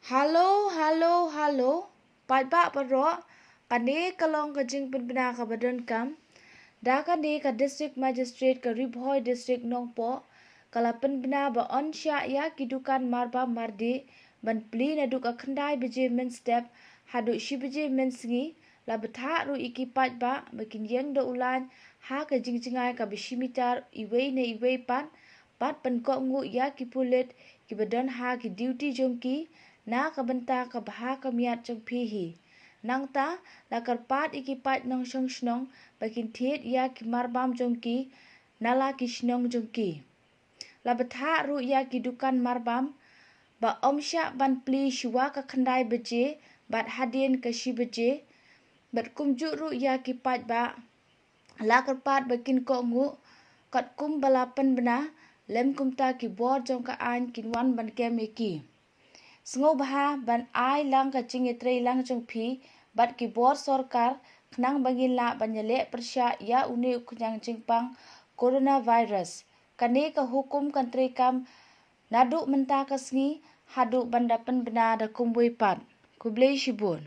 Halo, halo, halo. Patba paro kane kalong ka jing pinpina ka badan kam. Da kane ka district magistrate ka Ribhoy district nongpo kala pinpina ba onsya ya kidukan marba mardi ban pli na duk akhandai beje men step hadu shi beje men singi la betha ru iki patba makin yang da ulan ha ka jingjingai ka bishimitar iwei na iwei pat pan ko ngu ya ki pulit ki badan ha ki duty jongki na kabenta ka baha ka miat jong pihi. Nang ta la karpat iki pat nong shong shnong bakin thiet ya ki marbam jong ki nala ki shnong jong ki. La betha ru ya ki dukan marbam ba omsya ban pli shwa ka khandai beje bat hadien ka shi beje bat kumju ru ya ki pat ba la karpat bakin ko ngu kat kum balapan bena lem kumta ki bor jong ka an kinwan ban kemeki. Sengo baha ban ai lang ka cing etre lang jong phi bat ki bor sorkar khnang bangin la banyale persya ya une kunyang jingpang coronavirus kane ka hukum kantri kam nadu menta kasngi hadu bandapan bena da kumbui pat kublei shibun.